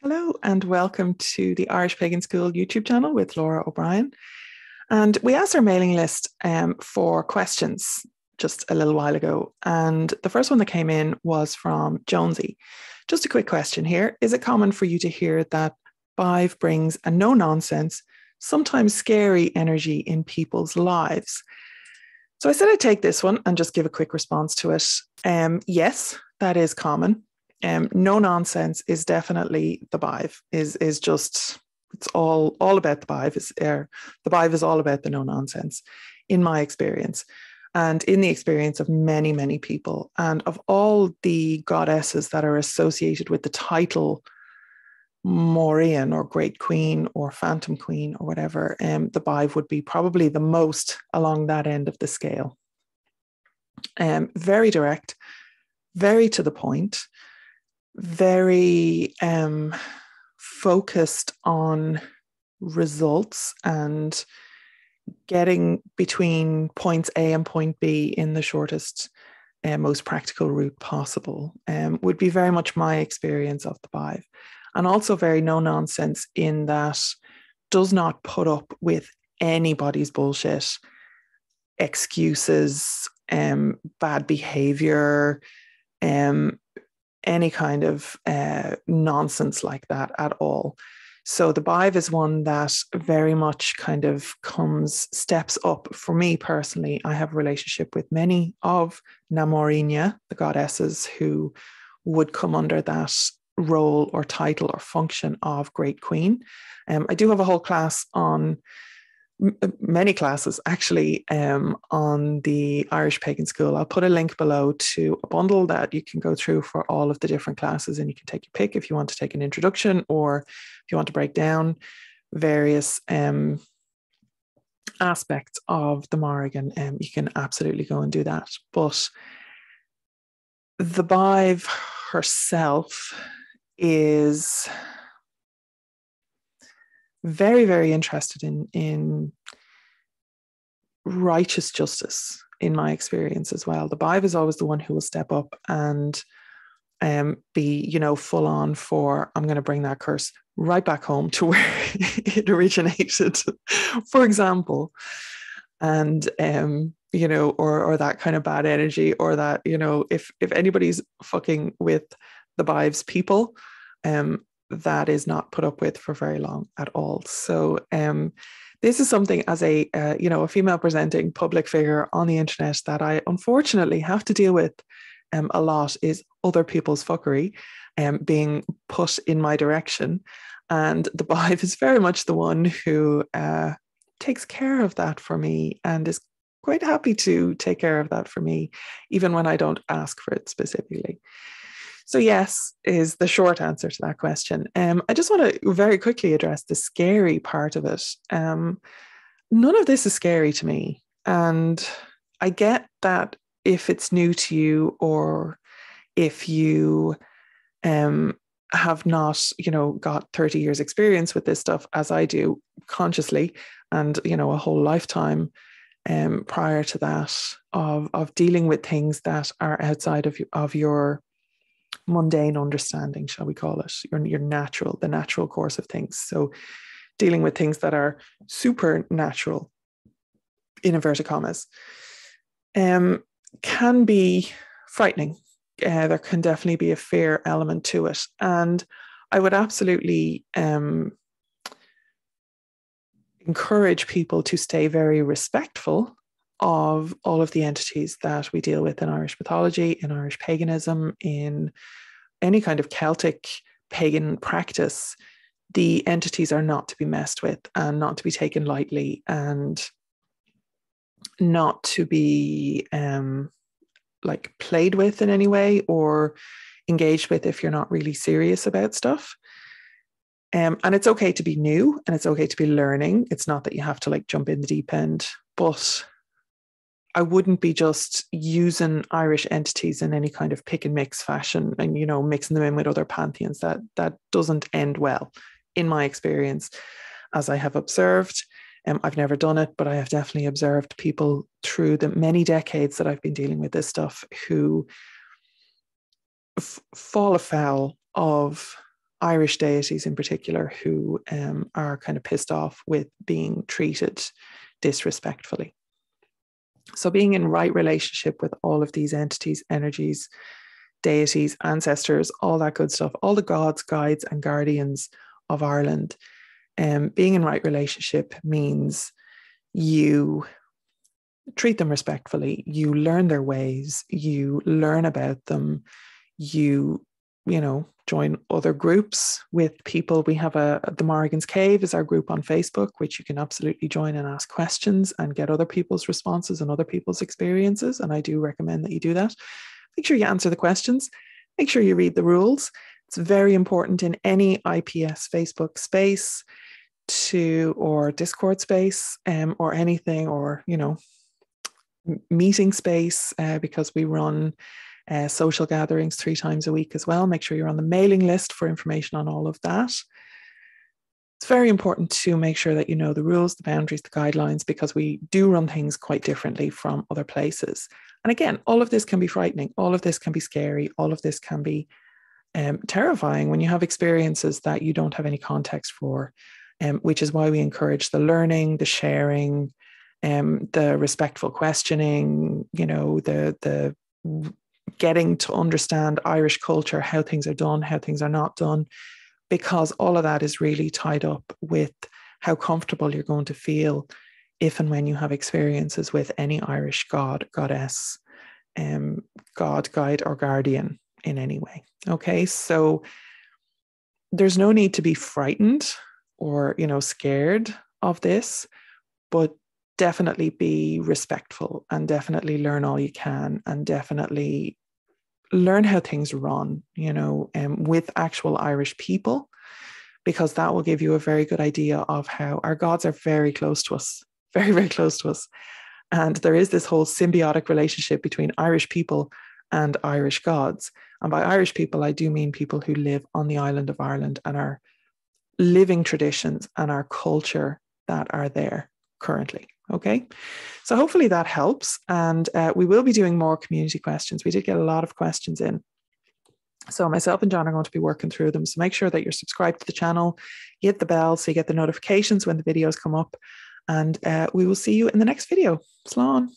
Hello and welcome to the Irish Pagan School YouTube channel with Lora O'Brien. And we asked our mailing list for questions just a little while ago. And the first one that came in was from Jonesy. Just a quick question here. Is it common for you to hear that Vive brings a no-nonsense, sometimes scary energy in people's lives? So I said I'd take this one and just give a quick response to it. Yes, that is common. No nonsense is definitely the Vive. Is just it's all about the Vive. The Vive is all about the no nonsense, in my experience, and in the experience of many people, and of all the goddesses that are associated with the title Morrigna or Great Queen or Phantom Queen or whatever. The Vive would be probably the most along that end of the scale. Very direct, very to the point. Very focused on results and getting between points A and point B in the shortest, most practical route possible, would be very much my experience of the Vive. And also very no nonsense in that does not put up with anybody's bullshit, excuses, bad behavior, any kind of nonsense like that at all. So the Vive is one that very much kind of steps up. For me personally, I have a relationship with many of Morrigna, the goddesses who would come under that role or title or function of Great Queen. I do have a whole class on many classes actually on the Irish Pagan School. I'll put a link below to a bundle that you can go through for all of the different classes, and you can take your pick if you want to take an introduction or if you want to break down various aspects of the Morrigan. You can absolutely go and do that. But the Vive herself is very interested in righteous justice, in my experience as well. The Vive is always the one who will step up and be, full on for, I'm going to bring that curse right back home to where it originated, for example. And, or that kind of bad energy, or that, if anybody's fucking with the Vive's people, that is not put up with for very long at all. So this is something as a female presenting public figure on the internet that I unfortunately have to deal with a lot, is other people's fuckery being put in my direction. And the Vive is very much the one who takes care of that for me and is quite happy to take care of that for me, even when I don't ask for it specifically. So yes, is the short answer to that question. I just want to very quickly address the scary part of it. None of this is scary to me. And I get that if it's new to you, or if you have not, got 30 years experience with this stuff, as I do consciously, and, a whole lifetime prior to that of dealing with things that are outside of your mundane understanding, shall we call it, the natural course of things. So dealing with things that are supernatural, in inverted commas, can be frightening. There can definitely be a fear element to it. And I would absolutely encourage people to stay very respectful of all of the entities that we deal with in Irish mythology, in Irish paganism, in any kind of Celtic pagan practice. The entities are not to be messed with and not to be taken lightly, and not to be played with in any way or engaged with if you're not really serious about stuff. And it's okay to be new, and it's okay to be learning. It's not that you have to jump in the deep end, but I wouldn't be just using Irish entities in any kind of pick and mix fashion and, mixing them in with other pantheons. That doesn't end well, in my experience, as I have observed. I've never done it, but I have definitely observed people through the many decades that I've been dealing with this stuff who fall afoul of Irish deities in particular who are kind of pissed off with being treated disrespectfully. So being in right relationship with all of these entities, energies, deities, ancestors, all that good stuff, all the gods, guides, and guardians of Ireland, being in right relationship means you treat them respectfully, you learn their ways, you learn about them, you join other groups with people. We have the Morrigan's Cave is our group on Facebook, which you can absolutely join and ask questions and get other people's responses and other people's experiences. And I do recommend that you do that. Make sure you answer the questions. Make sure you read the rules. It's very important in any IPS Facebook space or Discord space or anything, or, meeting space, because we run social gatherings 3 times a week as well. Make sure you're on the mailing list for information on all of that. It's very important to make sure that you know the rules, the boundaries, the guidelines, because we do run things quite differently from other places. And again, all of this can be frightening. All of this can be scary. All of this can be terrifying when you have experiences that you don't have any context for, which is why we encourage the learning, the sharing, the respectful questioning, the getting to understand Irish culture, how things are done, how things are not done, because all of that is really tied up with how comfortable you're going to feel if and when you have experiences with any Irish god, goddess, god, guide, or guardian in any way. Okay, so there's no need to be frightened or, scared of this, but definitely be respectful and definitely learn all you can and definitely learn how things run, with actual Irish people, because that will give you a very good idea of how our gods are very close to us, very, very close to us. And there is this whole symbiotic relationship between Irish people and Irish gods. And by Irish people, I do mean people who live on the island of Ireland and are living traditions and our culture that are there currently. Okay, so hopefully that helps. And we will be doing more community questions. We did get a lot of questions in. So myself and John are going to be working through them. So make sure that you're subscribed to the channel, hit the bell so you get the notifications when the videos come up. And we will see you in the next video. Slán.